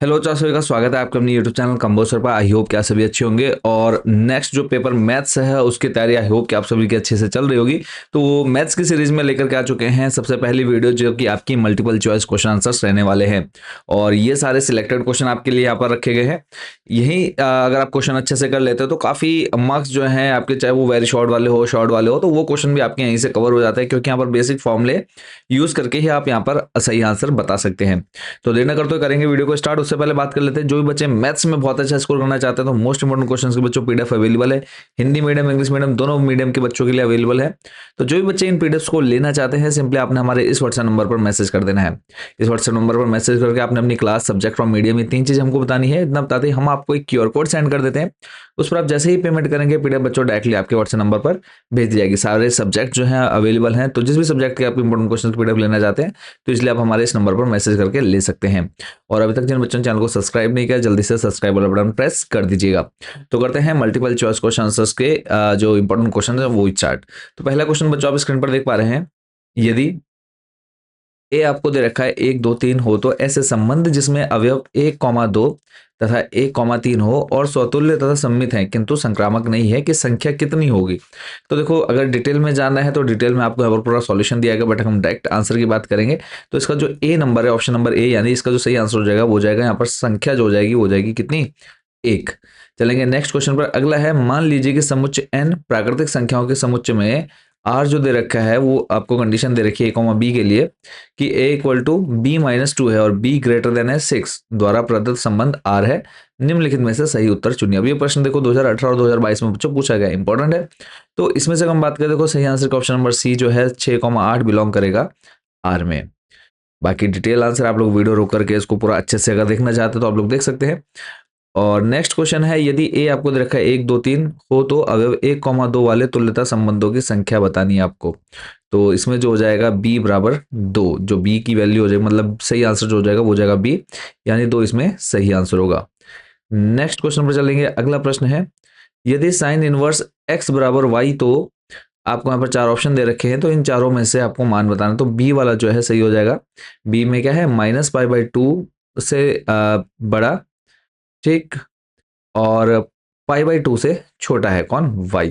Hello सभी का स्वागत है आपके अपने यूट्यूब चैनल कंबोसर पर। आई होप कि आप सभी अच्छे होंगे और नेक्स्ट जो पेपर मैथ्स है उसकी तैयारी आई होप कि आप सभी की अच्छे से चल रही होगी। तो वो मैथ्स की सीरीज में लेकर के आ चुके हैं सबसे पहली वीडियो जो कि आपकी मल्टीपल चॉइस क्वेश्चन आंसर्स रहने वाले हैं और ये सारे सिलेक्टेड क्वेश्चन आपके लिए यहाँ पर रखे गए हैं। यही अगर आप क्वेश्चन अच्छे से कर लेते हो तो काफ़ी मार्क्स जो हैं आपके, चाहे वो वेरी शॉर्ट वाले हो शॉर्ट वाले हो, तो वो क्वेश्चन भी आपके यहीं से कवर हो जाते हैं क्योंकि यहाँ पर बेसिक फॉर्मूले यूज़ करके ही आप यहाँ पर सही आंसर बता सकते हैं। तो देर न करते हुए करेंगे वीडियो को स्टार्ट। उससे पहले बात कर लेते हैं जो भी बच्चे मैथ्स में बहुत अच्छा स्कोर करना चाहते हैं तो मोस्ट इंपोर्टेंट क्वेश्चंस के बच्चों पीडीएफ अवेलेबल है। हिंदी मीडियम इंग्लिश मीडियम दोनों मीडियम के बच्चों के लिए अवेलेबल है। तो जो भी बच्चे इन पीडीएफ को लेना चाहते हैं सिंपली आपने हमारे इस व्हाट्सएप नंबर पर मैसेज कर देना है। इस व्हाट्सएप नंबर पर मैसेज करके आपने अपनी क्लास सब्जेक्ट और मीडियम ये तीन चीजें हमको बतानी है। इतना बताते ही हम आपको एक क्यूआर कोड सेंड कर देते हैं। उस पर आप जैसे ही पेमेंट करेंगे पीडीएफ बच्चों डायरेक्टली आपके व्हाट्सएप नंबर पर भेज दी जाएगी। सारे सब्जेक्ट जो है अवेलेबल हैं, तो जिस भी सब्जेक्ट के आप इंपोर्टेंट क्वेश्चन पीडीएफ लेना चाहते हैं तो इसलिए आप हमारे इस नंबर पर मैसेज करके ले सकते हैं। और अभी तक जिन बच्चों ने चैनल को सब्सक्राइब नहीं किया जल्दी से सब्सक्राइब वाला बटन प्रेस कर दीजिएगा। तो करते हैं मल्टीपल चॉइस क्वेश्चन आंसर्स के जो इंपॉर्टेंट क्वेश्चन है वो स्टार्ट। तो पहला क्वेश्चन बच्चों आप स्क्रीन पर देख पा रहे हैं। यदि ए आपको दे रखा है 1 2 3 हो तो ऐसे संबंध जिसमें अवयव 1 2 तथा 1 3 हो और स्वतुल्य तथा सम्मित है किंतु संक्रामक नहीं है कि संख्या कितनी होगी। तो देखो अगर डिटेल में जानना है तो डिटेल में आपको यहाँ पर पूरा सॉल्यूशन दिया गया, बट हम डायरेक्ट आंसर की बात करेंगे तो इसका जो ए नंबर है ऑप्शन नंबर ए यानी इसका जो सही आंसर हो जाएगा वो हो जाएगा यहाँ पर संख्या जो हो जाएगी वो हो जाएगी कितनी, 1। चलेंगे नेक्स्ट क्वेश्चन पर। अगला है मान लीजिए कि समुच्चय n प्राकृतिक संख्याओं के समुच्चय में r जो दे रखा है वो आपको कंडीशन दे रखी है a, b के लिए कि a equal to b minus 2 है और b ग्रेटर देन है 6 द्वारा प्रदत्त संबंध r है। निम्नलिखित में से सही उत्तर चुनिए। अब ये प्रश्न देखो 2018 और 2022 में बच्चों पूछा गया, इंपॉर्टेंट है। तो इसमें से हम बात करें, देखो सही आंसर का ऑप्शन नंबर सी जो है 6,8 बिलोंग करेगा r में। बाकी डिटेल आंसर आप लोग वीडियो रोक करके इसको पूरा अच्छे से अगर देखना चाहते हैं तो आप लोग देख सकते हैं। और नेक्स्ट क्वेश्चन है, यदि ए आपको दे रखा है 1 2 3 हो तो अवयव 1 2 वाले तुल्यता संबंधों की संख्या बतानी है आपको। तो इसमें जो हो जाएगा b बराबर 2, जो b की वैल्यू हो जाएगी मतलब सही आंसर जो हो जाएगा वो हो जाएगा b, यानी 2 इसमें सही आंसर होगा। नेक्स्ट क्वेश्चन पर चलेंगे। अगला प्रश्न है, यदि साइन इनवर्स x बराबर y तो आपको यहाँ पर चार ऑप्शन दे रखे हैं तो इन चारों में से आपको मान बताना। तो बी वाला जो है सही हो जाएगा। बी में क्या है, -π/2 से बड़ा, ठीक, और π/2 से छोटा है कौन, y।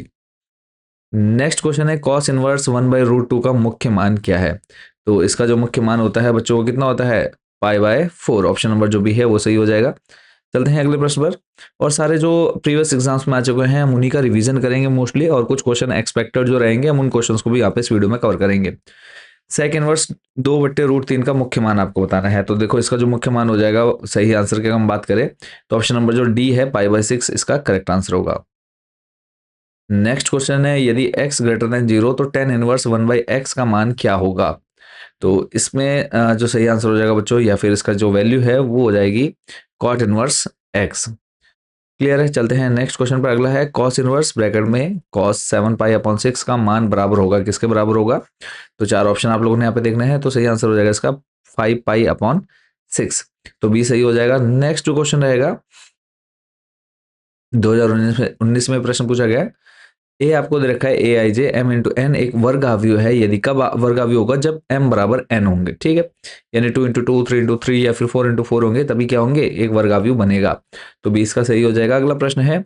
नेक्स्ट क्वेश्चन है, कॉस इनवर्स 1/√2 का मुख्य मान क्या है। तो इसका जो मुख्य मान होता है बच्चों को कितना होता है, π/4। ऑप्शन नंबर जो भी है वो सही हो जाएगा। चलते हैं अगले प्रश्न पर। और सारे जो प्रीवियस एग्जाम्स में आ चुके हैं हम उन्हीं का रिवीजन करेंगे मोस्टली, और कुछ क्वेश्चन एक्सपेक्टेड जो रहेंगे हम उन क्वेश्चंस को भी यहाँ पे इस वीडियो में कवर करेंगे। सेक इनवर्स 2/√3 का मुख्य मान आपको बताना है। तो देखो इसका जो मुख्य मान हो जाएगा सही आंसर की हम बात करें तो ऑप्शन नंबर जो डी है π/6 इसका करेक्ट आंसर होगा। नेक्स्ट क्वेश्चन है, यदि x ग्रेटर देन 0 तो tan इनवर्स 1/x का मान क्या होगा। तो इसमें जो सही आंसर हो जाएगा बच्चों, या फिर इसका जो वैल्यू है वो हो जाएगी कॉट इनवर्स x। क्लियर है। चलते हैं नेक्स्ट क्वेश्चन पर। अगला है, कॉस इनवर्स ब्रैकेट में cos 7π/6 का मान बराबर होगा किसके बराबर होगा। तो चार ऑप्शन आप लोगों ने यहाँ पे देखने हैं, तो सही आंसर हो जाएगा इसका 5π/6। तो बी सही हो जाएगा। नेक्स्ट जो क्वेश्चन रहेगा 2019 में प्रश्न पूछा गया है, ए आपको दे रखा है ए आई जे एम इंटू एन एक वर्गाव्यूह है, यदि कब वर्गाव्यूह होगा, जब एम बराबर एन होंगे, ठीक है। यानी 2 × 2 3 × 3 या फिर 4 × 4 होंगे तभी क्या होंगे, एक वर्गाव्यूह बनेगा। तो 20 का सही हो जाएगा। अगला प्रश्न है,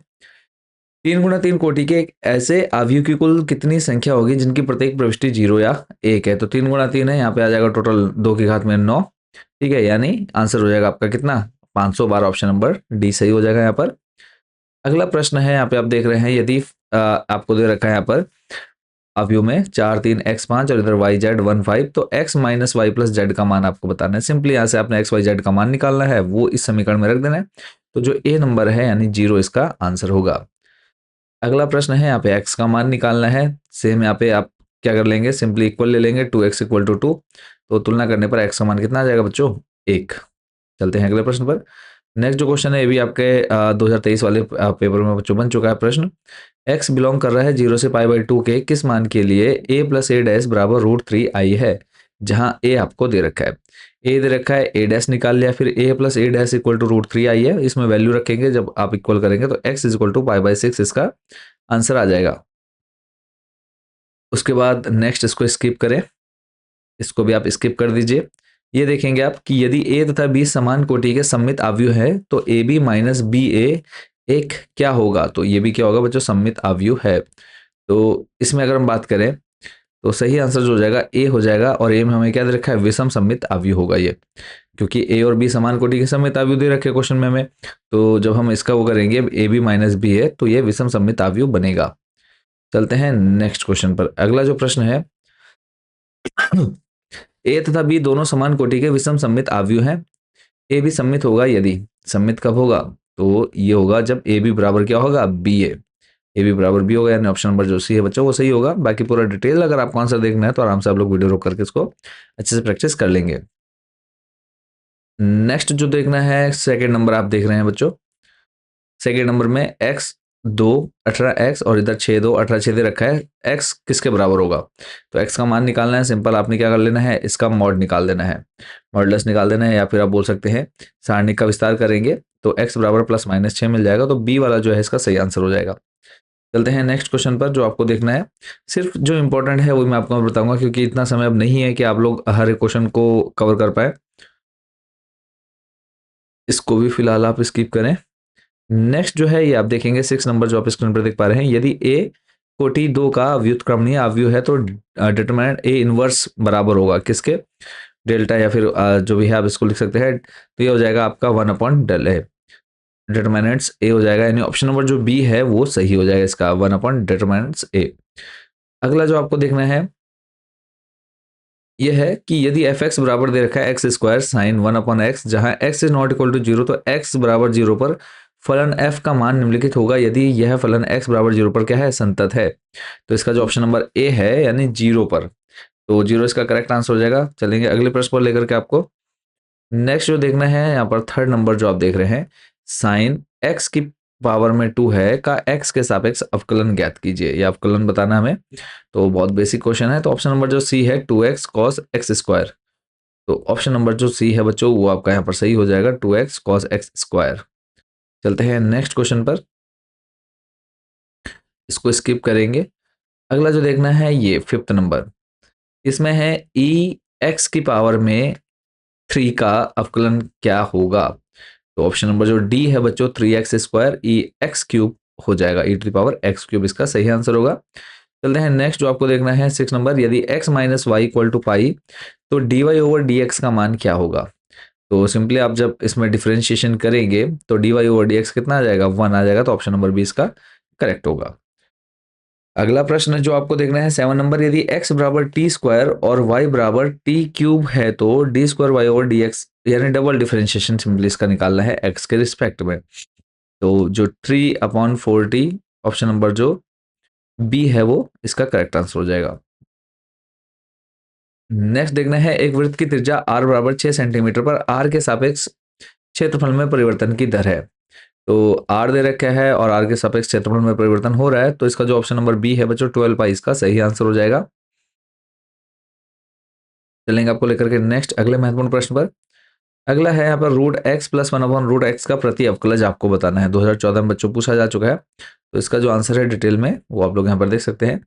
3 × 3 कोटि के एक ऐसे अवयव की कुल कितनी संख्या होगी जिनकी प्रत्येक प्रविष्टि 0 या 1 है। तो 3 × 3 है, यहाँ पे आ जाएगा टोटल 2 की घात में 9, ठीक है, यानी आंसर हो जाएगा आपका कितना, 512। ऑप्शन नंबर डी सही हो जाएगा यहाँ पर। अगला प्रश्न है, यहाँ पे आप देख रहे हैं, यदि आपको दे रखा है यहाँ पर अवयव में 4 3 x 5 और इधर y z 1 5, तो x minus y plus z का मान आपको बताना है। सिंपली यहाँ से आपने x y z का मान निकालना है, वो इस समीकरण में रख देना है। तो जो ए नंबर है यानी 0 इसका आंसर होगा। अगला प्रश्न है, यहाँ पे x का मान निकालना है। सेम यहाँ पे आप क्या कर लेंगे, सिंपली इक्वल ले लेंगे, 2x = 2। तो तुलना करने पर x का मान कितना आ जाएगा बच्चों, 1। चलते हैं अगले प्रश्न पर। नेक्स्ट जो क्वेश्चन है ये भी आपके 2023 वाले पेपर में बच्चों बन चुका है प्रश्न। x बिलोंग कर रहा है 0 से π/2 के किस मान के लिए a + a' बराबर √3i है, जहां a आपको दे रखा है। a दे रखा है, a' निकाल लिया, फिर a + a' = √3i है। इसमें वैल्यू रखेंगे, जब आप इक्वल करेंगे तो x = π/6 इसका आंसर आ जाएगा। उसके बाद नेक्स्ट इसको स्किप करें, इसको भी आप स्किप कर दीजिए। ये देखेंगे आप कि यदि ए तथा बी समान कोटि के सममित अवयव है तो ए बी माइनस बी ए एक क्या होगा, तो ये भी क्या होगा बच्चों, सममित अवयव है। तो इसमें अगर हम बात करें तो सही आंसर जो हो जाएगा ए हो जाएगा, और ए में हमें क्या दे रखा है, विषम सममित अवयव होगा ये, क्योंकि ए और बी समान कोटि के सममित अवयव दे रखे क्वेश्चन में हमें। तो जब हम इसका वो करेंगे ए बी माइनस बी है तो ये विषम सममित अवयव बनेगा। चलते हैं नेक्स्ट क्वेश्चन पर। अगला जो प्रश्न है, ए तथा बी दोनों समान कोटि के विषम सममित अवयव हैं। ए बी सममित होगा यदि, सममित कब होगा, तो ये होगा जब ए बी बराबर क्या होगा, बी ए बी बराबर बी होगा, यानी ऑप्शन नंबर जो सी है बच्चों वो सही होगा। बाकी पूरा डिटेल अगर आपको आंसर देखना है तो आराम से आप लोग वीडियो रोक करके इसको अच्छे से प्रैक्टिस कर लेंगे। नेक्स्ट जो देखना है, सेकेंड नंबर आप देख रहे हैं बच्चों। सेकेंड नंबर में एक्स 2 18 एक्स और इधर 6 2 18 6 दे रखा है। एक्स किसके बराबर होगा, तो एक्स का मान निकालना है। सिंपल आपने क्या कर लेना है, इसका मॉड निकाल देना है, मॉडुलस निकाल देना है, या फिर आप बोल सकते हैं सारणी का विस्तार करेंगे तो एक्स बराबर प्लस माइनस 6 मिल जाएगा। तो बी वाला जो है इसका सही आंसर हो जाएगा। चलते हैं नेक्स्ट क्वेश्चन पर। जो आपको देखना है, सिर्फ जो इंपॉर्टेंट है वो मैं आपको बताऊंगा, क्योंकि इतना समय अब नहीं है कि आप लोग हर एक क्वेश्चन को कवर कर पाए। इसको भी फिलहाल आप स्किप करें। नेक्स्ट जो है ये आप देखेंगे 6 नंबर जो आप स्क्रीन पर देख पा रहे हैं। यदि ए कोटि 2 का व्युत्क्रमणीय अवयव है तो डिटरमिनेंट ए इनवर्स बराबर होगा किसके, डेल्टा, या फिर जो भी है आप इसको लिख सकते हैं। तो ये हो जाएगा आपका 1/del ए, डिटरमिनेंट्स ए हो जाएगा, यानी ऑप्शन नंबर जो बी है वो सही हो जाएगा इसका, 1/डिटरमिनेंट्स ए। अगला जो आपको देखना है ये है कि यदि एफ एक्स बराबर दे रखा है एक्स स्क्वायर साइन 1/x, जहां x is not equal to 0, तो x बराबर 0 पर फलन f का मान निम्नलिखित होगा यदि यह फलन x बराबर 0 पर क्या है, संतत है। तो इसका जो ऑप्शन नंबर ए है यानी 0 पर, तो 0 इसका करेक्ट आंसर हो जाएगा। चलेंगे अगले प्रश्न पर लेकर के आपको। नेक्स्ट जो देखना है यहाँ पर थर्ड नंबर जो आप देख रहे हैं, साइन x की पावर में 2 है का x के सापेक्ष अवकलन ज्ञात कीजिए, या अवकलन बताना हमें। तो बहुत बेसिक क्वेश्चन है। तो ऑप्शन नंबर जो सी है 2x cos x स्क्वायर, तो ऑप्शन नंबर जो सी है बच्चों वो आपका यहाँ पर सही हो जाएगा, 2x cos x स्क्वायर। चलते हैं नेक्स्ट क्वेश्चन पर, इसको स्किप करेंगे। अगला जो देखना है ये फिफ्थ नंबर, इसमें है ई एक्स की पावर में 3 का अवकलन क्या होगा। तो ऑप्शन नंबर जो डी है बच्चों 3x स्क्वायर ई एक्स क्यूब हो जाएगा, e to the power x cube इसका सही आंसर होगा। चलते हैं नेक्स्ट जो आपको देखना है 6 नंबर, यदि x minus y equal to pi तो d y over d x का मान क्या होगा। तो सिंपली आप जब इसमें डिफरेंशिएशन करेंगे तो d y over d x कितना आ जाएगा, 1 आ जाएगा। तो ऑप्शन नंबर बी इसका करेक्ट होगा। अगला प्रश्न जो आपको देखना है 7 नंबर, यदि x बराबर टी स्क्वायर और y बराबर टी क्यूब है तो d square y over d x, यानी डबल डिफरेंशिएशन सिंपली इसका निकालना है x के रिस्पेक्ट में। तो जो 3/4t, ऑप्शन नंबर जो बी है वो इसका करेक्ट आंसर हो जाएगा। नेक्स्ट देखना है, एक वृत्त की त्रिज्या r बराबर 6 सेंटीमीटर पर r के सापेक्ष क्षेत्रफल में परिवर्तन की दर है। तो r दे रखा है और r के सापेक्ष क्षेत्रफल में परिवर्तन हो रहा है, तो इसका जो ऑप्शन नंबर बी है बच्चों 12 पाई इसका सही आंसर हो जाएगा। चलेंगे आपको लेकर के नेक्स्ट अगले महत्वपूर्ण प्रश्न पर। अगला है यहाँ पर रूट एक्स प्लस 1/√x का प्रति अवकलज आपको बताना है। 2014 में बच्चों पूछा जा चुका है, तो इसका जो आंसर है डिटेल में वो आप लोग यहाँ पर देख सकते हैं।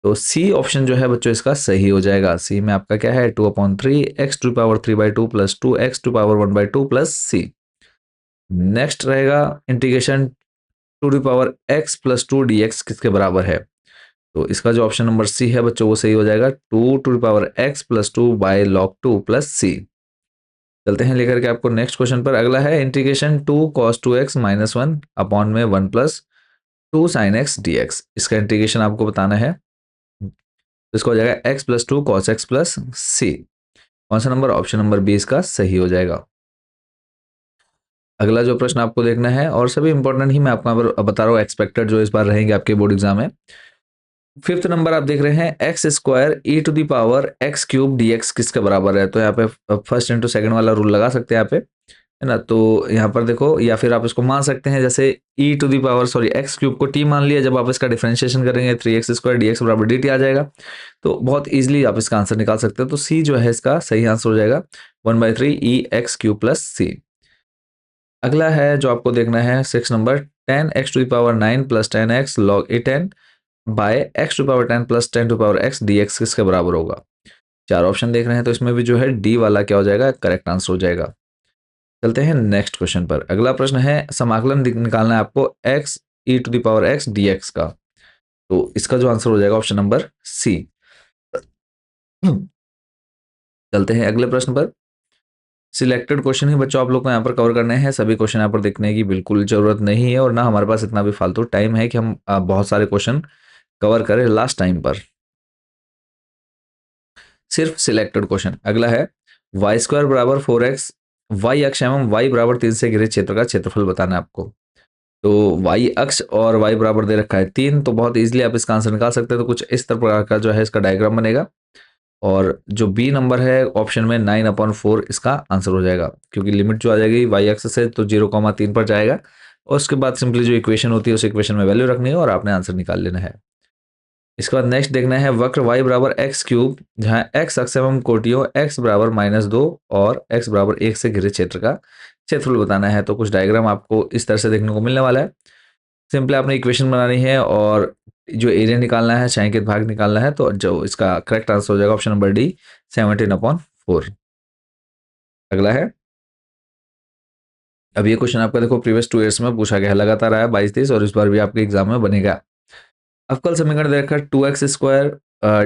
तो सी ऑप्शन जो है बच्चों इसका सही हो जाएगा। सी में आपका क्या है 2/3 x to power 3/2 plus 2x to power 1/2 plus c. Next रहेगा integration 2 to power x plus 2 dx किसके बराबर है। तो इसका जो ऑप्शन नंबर सी है बच्चों वो सही हो जाएगा, 2 to power x plus 2 by log 2 plus c. चलते हैं लेकर के आपको नेक्स्ट क्वेश्चन पर। अगला है integration 2 cos 2x minus 1 upon में 1 plus 2 sine x d x, इसका इंटीग्रेशन आपको बताना है। तो इसका हो जाएगा x plus 2 cos x plus c. कौन सा नंबर, ऑप्शन नंबर बी इसका सही हो जाएगा। अगला जो प्रश्न आपको देखना है, और सभी इंपॉर्टेंट ही मैं आपको यहाँ पर बता रहा हूँ, एक्सपेक्टेड जो इस बार रहेंगे आपके बोर्ड एग्जाम में। फिफ्थ नंबर आप देख रहे हैं x square e to the power x cube d x किसके बराबर है। तो यहाँ पे फर्स्ट इंटू सेकंड वाला रूल लगा सकते हैं यहाँ पे, है ना। तो यहाँ पर देखो, या फिर आप इसको मान सकते हैं जैसे e to the power sorry x cube को टी मान लिया, जब आप इसका डिफरेंशिएशन करेंगे 3x स्क्वायर डी एक्स बराबर डी टी आ जाएगा। तो बहुत ईजिली आप इसका आंसर निकाल सकते हैं। तो सी जो है इसका सही आंसर हो जाएगा 1/3 e x cube plus c. अगला है जो आपको देखना है 6 number, 10x to the power 9 plus 10x log a 10 by x to power 10 plus 10 to power x dx किसके बराबर होगा। 4 ऑप्शन देख रहे हैं तो इसमें भी जो है डी वाला क्या हो जाएगा, करेक्ट आंसर हो जाएगा। चलते हैं नेक्स्ट क्वेश्चन पर। अगला प्रश्न है समाकलन निकालना है आपको x e to the power x dx का। तो इसका जो आंसर हो जाएगा ऑप्शन नंबर सी। चलते हैं अगले प्रश्न पर। सिलेक्टेड क्वेश्चन ही बच्चों आप लोग को यहाँ पर कवर करने हैं, सभी क्वेश्चन यहाँ पर देखने की बिल्कुल जरूरत नहीं है और ना हमारे पास इतना भी फालतू टाइम है कि हम बहुत सारे क्वेश्चन कवर करें लास्ट टाइम पर। सिर्फ सिलेक्टेड क्वेश्चन। अगला है वाई स्क्वायर बराबर 4x, वाई अक्ष एवं वाई बराबर 3 से घिरे क्षेत्र का क्षेत्रफल बताना है आपको। तो वाई अक्ष और वाई बराबर दे रखा है 3, तो बहुत इजीली आप इसका आंसर निकाल सकते हैं। तो कुछ इस प्रकार का जो है इसका डायग्राम बनेगा और जो बी नंबर है ऑप्शन में 9/4 इसका आंसर हो जाएगा, क्योंकि लिमिट जो आ जाएगी वाई अक्ष से तो 0,3 पर जाएगा और उसके बाद सिंपली जो इक्वेशन होती है उस इक्वेशन में वैल्यू रखनी है और आपने आंसर निकाल लेना है। इसके बाद नेक्स्ट देखना है वक्र y बराबर एक्स क्यूब, जहाँ x अक्ष एवं कोटियों x बराबर -2 और x बराबर 1 से घिरे क्षेत्र का क्षेत्रफल बताना है। तो कुछ डायग्राम आपको इस तरह से देखने को मिलने वाला है। सिंपली आपने इक्वेशन बनानी है और जो एरिया निकालना है, छायांकित भाग निकालना है। तो जो इसका करेक्ट आंसर हो जाएगा ऑप्शन नंबर डी 17/4। अगला है, अब ये क्वेश्चन आपका देखो प्रीवियस 2 ईयर्स में पूछा गया है, लगातार आया 22-23 और इस बार भी आपके एग्जाम में बनेगा। अवकल समीकरण दे रखा है 2x square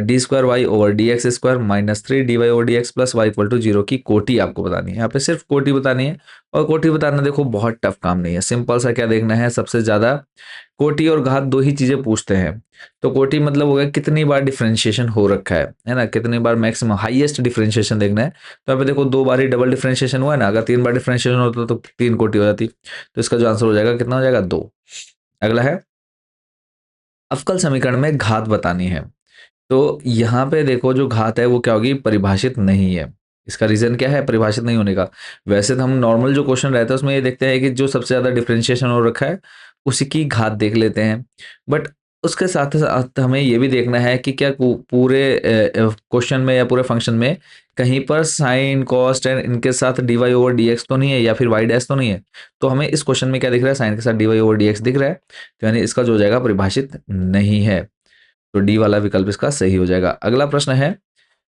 d square y over d x square -3 d y over d x plus y equal to 0 की कोटि आपको बतानी है। यहाँ पे सिर्फ कोटि बतानी है और कोटि बताना देखो बहुत टफ काम नहीं है, सिंपल सा क्या देखना है, सबसे ज्यादा कोटि और घात दो ही चीजें पूछते हैं। तो कोटि मतलब हो गया कितनी बार डिफरेंशिएशन हो रखा है ना, कितनी बार मैक्सिमम हाईएस्ट डिफरेंशिएशन देखना है। तो यहाँ पे देखो 2 बार ही डबल डिफरेंशिएशन हुआ है ना, अगर 3 बार डिफरेंशिएशन होता तो 3 कोटि हो जाती। तो इसका जो आंसर हो जाएगा कितना हो जाएगा 2। अगला है अवकल समीकरण में घात बतानी है। तो यहाँ पे देखो जो घात है वो क्या होगी, परिभाषित नहीं है। इसका रीजन क्या है परिभाषित नहीं होने का। वैसे तो हम नॉर्मल जो क्वेश्चन रहता है उसमें ये देखते हैं कि जो सबसे ज्यादा डिफरेंशिएशन हो रखा है उसी की घात देख लेते हैं। बट उसके साथ साथ हमें ये भी देखना है कि क्या पूरे क्वेश्चन में या पूरे फंक्शन में कहीं पर साइन कॉस टेन इनके साथ d y over d x तो नहीं है या फिर वाई डैश तो नहीं है। तो हमें इस क्वेश्चन में क्या दिख रहा है, साइन के साथ d y over d x दिख रहा है, तो यानी इसका जो हो जाएगा परिभाषित नहीं है। तो डी वाला विकल्प इसका सही हो जाएगा। अगला प्रश्न है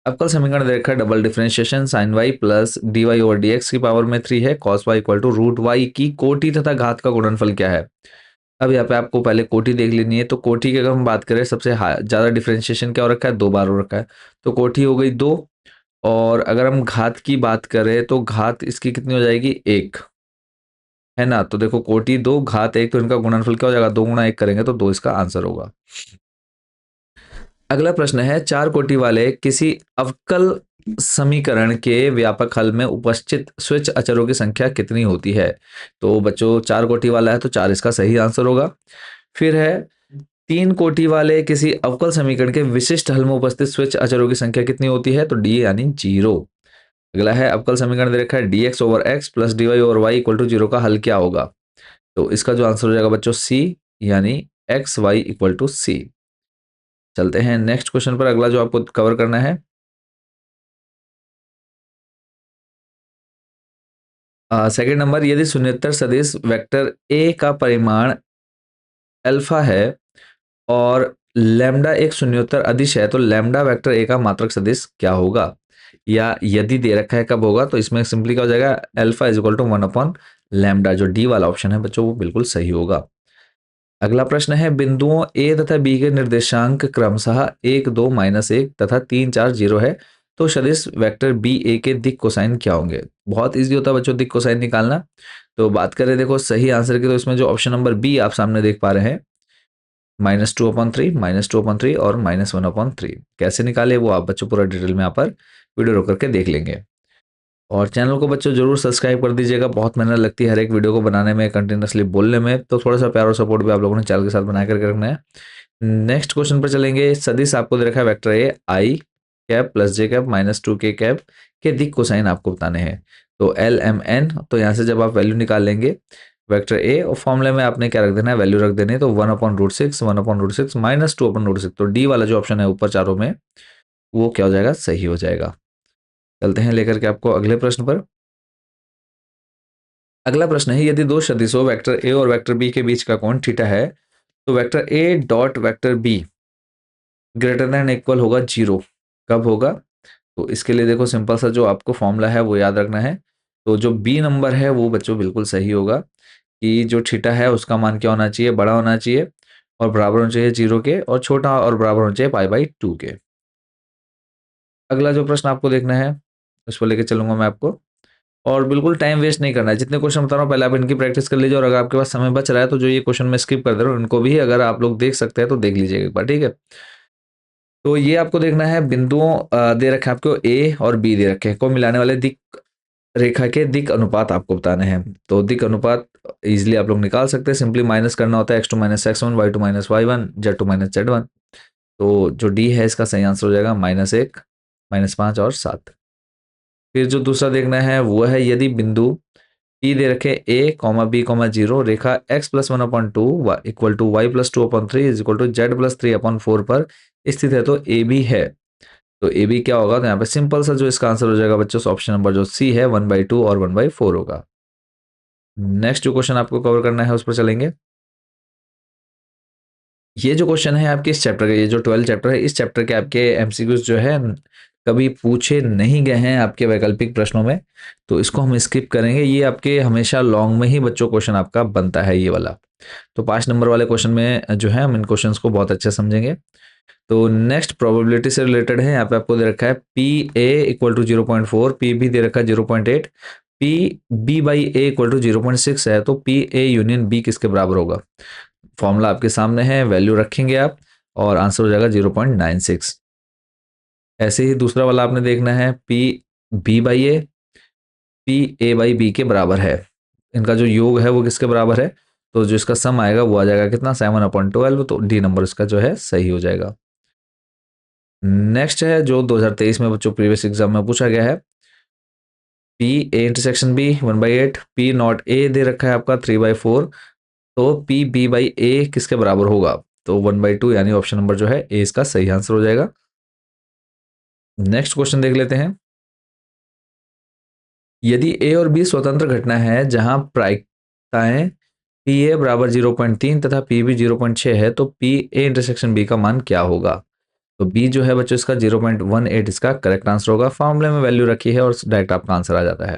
अवकल समीकरण दे रखा है double differentiation sine y plus d y over d x की पावर में 3 है, cos y equal to root y की कोटि तथा घात का गुणनफल क्या है। अब यहाँ पे आपको पहले कोटि देख लेनी है। तो कोटि की अगर हम बात करें सबसे ज्यादा डिफरेंशिएशन क्या हो रखा है, 2 बार हो रखा है, तो कोटि हो गई 2। और अगर हम घात की बात करें तो घात इसकी कितनी हो जाएगी 1, है ना। तो देखो कोटि 2 घात 1, तो इनका गुणनफल क्या हो जाएगा, 2 गुणा 1 करेंगे तो 2 इसका आंसर होगा। अगला प्रश्न है 4 कोटि वाले किसी अवकल समीकरण के व्यापक हल में उपस्थित स्विच अचरों की संख्या कितनी होती है। तो बच्चों 4 कोटि वाला है तो 4 इसका सही आंसर होगा। फिर है 3 कोटि वाले किसी अवकल समीकरण के विशिष्ट हल में उपस्थित स्विच अचरों की संख्या कितनी होती है, तो डी यानी 0। अगला है अवकल समीकरण दे रखा है d x over x plus d y over y equal to 0 का हल क्या होगा। तो इसका जो आंसर हो जाएगा बच्चों सी, यानी एक्स वाई इक्वल टू सी। चलते हैं नेक्स्ट क्वेश्चन पर। अगला जो आपको कवर करना है सेकंड नंबर, यदि शून्येतर सदिश वेक्टर ए का परिमाण अल्फा है और लैम्डा एक शून्योत्तर अदिश है तो लैम्डा वेक्टर ए का मात्रक सदिश क्या होगा। या यदि दे रखा है कब होगा, तो इसमें सिंपली क्या हो जाएगा, अल्फा इज इक्वल टू 1/लैम्डा। जो डी वाला ऑप्शन है बच्चों वो बिल्कुल सही होगा। अगला प्रश्न है बिंदुओं ए तथा बी के निर्देशांक क्रमशः 1 2 -1 तथा 3 4 0 है, तो सदिश वेक्टर बी ए के दिक कोसाइन क्या होंगे। बहुत इजी होता है बच्चों दिक कोसाइन निकालना। तो बात करें देखो सही आंसर की, तो इसमें जो ऑप्शन नंबर बी आप सामने देख पा रहे हैं -2/3 -2/3 और -1/3 कैसे निकाले वो आप बच्चों पूरा डिटेल में यहाँ पर वीडियो रोक करके देख लेंगे। और चैनल को बच्चों जरूर सब्सक्राइब कर दीजिएगा, बहुत मेहनत लगती है हर एक वीडियो को बनाने में, कंटिन्यूसली बोलने में, तो थोड़ा सा प्यार और सपोर्ट भी आप लोगों ने चैनल के साथ बना करके रखना है। नेक्स्ट क्वेश्चन पर चलेंगे। सदिश आपको दे रखा है vector A I cap plus J cap -2 के कैप के दिक कोसाइन आपको बताने हैं। तो एल एम एन, तो यहाँ से जब आप वैल्यू निकाल लेंगे वेक्टर ए और फॉर्मूले में आपने क्या रख देना है, वैल्यू रख देनी है। तो 1/√6 1/√6 -2/√6। तो डी वाला जो ऑप्शन है ऊपर चारों में वो क्या हो जाएगा, सही हो जाएगा। चलते हैं लेकर के आपको अगले प्रश्न पर। अगला प्रश्न है यदि दो सदिशों वेक्टर ए और वेक्टर बी के बीच का कोण थीटा है तो vector A dot vector be greater than equal होगा 0, कब होगा। तो इसके लिए देखो सिंपल सा जो आपको फॉर्मूला है वो याद रखना है। तो जो बी नंबर है वो बच्चों बिल्कुल सही होगा कि जो थीटा है उसका मान क्या होना चाहिए, बड़ा होना चाहिए और बराबर होना चाहिए 0 के, और छोटा और बराबर होना चाहिए π/2 के। अगला जो प्रश्न आपको देखना है उसको लेके चलूंगा मैं आपको, और बिल्कुल टाइम वेस्ट नहीं करना है। जितने क्वेश्चन बता रहा हूँ पहले आप इनकी प्रैक्टिस कर लीजिए, और अगर आपके पास समय बच रहा है तो जो ये क्वेश्चन मैं स्किप कर दे रहा हूँ इनको भी अगर आप लोग देख सकते हैं तो देख लीजिएगा एक बार, ठीक है। तो ये आपको देखना है बिंदुओं दे रखे हैं आपको ए और बी दे रखे हैं, को मिलाने वाले दिक रेखा के दिक अनुपात आपको बताने हैं। तो दिक अनुपात इजीली आप लोग निकाल सकते हैं, सिंपली माइनस करना होता है x2 minus x1, y2 minus y1, z2 minus z1। तो जो डी है इसका सही आंसर हो जाएगा -1, -5 और 7। फिर जो दूसरा देखना है वो है यदि बिंदु P दे रखे a, b, 0 रेखा x plus 1/2 equal to y plus 2/3 is equal to z plus 3/4 पर स्थित है तो ए बी है। तो ए बी क्या होगा, तो यहाँ पे सिंपल सा जो इसका आंसर हो जाएगा बच्चों ऑप्शन नंबर जो सी है 1/2 और 1/4 होगा। नेक्स्ट जो क्वेश्चन आपको कवर करना है उस पर चलेंगे। ये जो क्वेश्चन है आपके इस चैप्टर का, ये जो 12 चैप्टर है इस चैप्टर के आपके एमसीक्यूज जो है कभी पूछे नहीं गए हैं आपके वैकल्पिक प्रश्नों में, तो इसको हम स्किप करेंगे। ये आपके हमेशा लॉन्ग में ही बच्चों क्वेश्चन आपका बनता है ये वाला। तो 5 नंबर वाले क्वेश्चन में जो है हम इन क्वेश्चंस को बहुत अच्छे समझेंगे। तो नेक्स्ट प्रोबेबिलिटी से रिलेटेड है, यहाँ पे आपको दे रखा है P A equal to 0.4, P B दे रखा है 0.8, P B by A equal to 0.6 है, तो पी ए यूनियन बी किसके बराबर होगा। फॉर्मूला आपके सामने है, वैल्यू रखेंगे आप और आंसर हो जाएगा 0.96। ऐसे ही दूसरा वाला आपने देखना है P B by A, P A by B के बराबर है, इनका जो योग है वो किसके बराबर है, तो जो इसका सम आएगा वो आ जाएगा कितना 7/12, तो डी नंबर इसका जो है सही हो जाएगा। नेक्स्ट है जो 2023 में बच्चों प्रीवियस एग्जाम में पूछा गया है, P A intersection B 1/8, P not A दे रखा है आपका 3/4, तो पी बी बाई ए किसके बराबर होगा, तो 1/2 यानी ऑप्शन नंबर जो है ए इसका सही आंसर हो जाएगा। नेक्स्ट क्वेश्चन देख लेते हैं। यदि ए और बी स्वतंत्र घटना है जहां प्रायिकताएं पी ए बराबर 0.3 तथा पी बी 0.6 है, तो पी ए इंटरसेक्शन बी का मान क्या होगा। तो बी जो है बच्चों इसका 0.18 इसका करेक्ट आंसर होगा। फॉर्मूले में वैल्यू रखी है और डायरेक्ट आपका आंसर आ जाता है।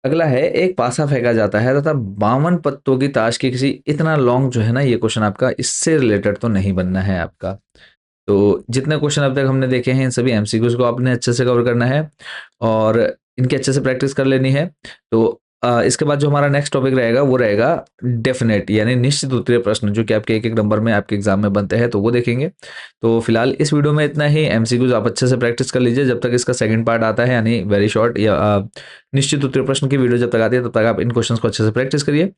अगला है एक पासा फेंका जाता है तथा 52 पत्तों की ताश की किसी, इतना लॉन्ग जो है ना ये क्वेश्चन आपका इससे रिलेटेड तो नहीं बनना है आपका। तो जितने क्वेश्चन अब तक हमने देखे हैं इन सभी एमसीक्यूज को आपने अच्छे से कवर करना है और इनकी अच्छे से प्रैक्टिस कर लेनी है। तो इसके बाद जो हमारा नेक्स्ट टॉपिक रहेगा वो रहेगा डेफिनेट यानी निश्चित उत्तरीय प्रश्न, जो कि आपके एक एक नंबर में आपके एग्जाम में बनते हैं, तो वो देखेंगे। तो फिलहाल इस वीडियो में इतना ही। एमसीक्यूज आप अच्छे से प्रैक्टिस कर लीजिए जब तक इसका सेकंड पार्ट आता है, यानी वेरी शॉर्ट या निश्चित उत्तरीय प्रश्न की वीडियो जब तक आती है तब तक आप इन क्वेश्चन को अच्छे से प्रैक्टिस करिए।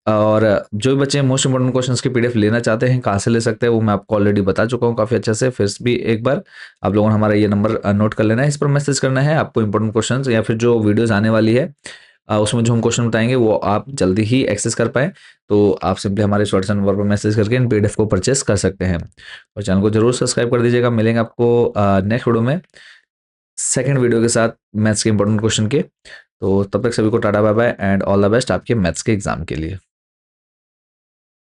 और जो भी बच्चे मोस्ट इंपोर्टेंट क्वेश्चंस की पीडीएफ लेना चाहते हैं कहाँ से ले सकते हैं वो मैं आपको ऑलरेडी बता चुका हूँ काफ़ी अच्छे से। फिर भी एक बार आप लोगों ने हमारा ये नंबर नोट कर लेना है, इस पर मैसेज करना है आपको इंपॉर्टेंट क्वेश्चंस या फिर जो वीडियोस आने वाली है उसमें जो हम क्वेश्चन बताएंगे वो आप जल्दी ही एक्सेस कर पाए। तो आप सिंपली हमारे इस व्हाट्सएप नंबर पर मैसेज करके इन पीडीएफ को परचेस कर सकते हैं। और चैनल को जरूर सब्सक्राइब कर दीजिएगा। मिलेंगे आपको नेक्स्ट वीडियो में सेकंड वीडियो के साथ मैथ्स के इंपॉर्टेंट क्वेश्चन के। तो तब तक सभी को tata bye bye and all the best आपके मैथ्स के एग्जाम के लिए।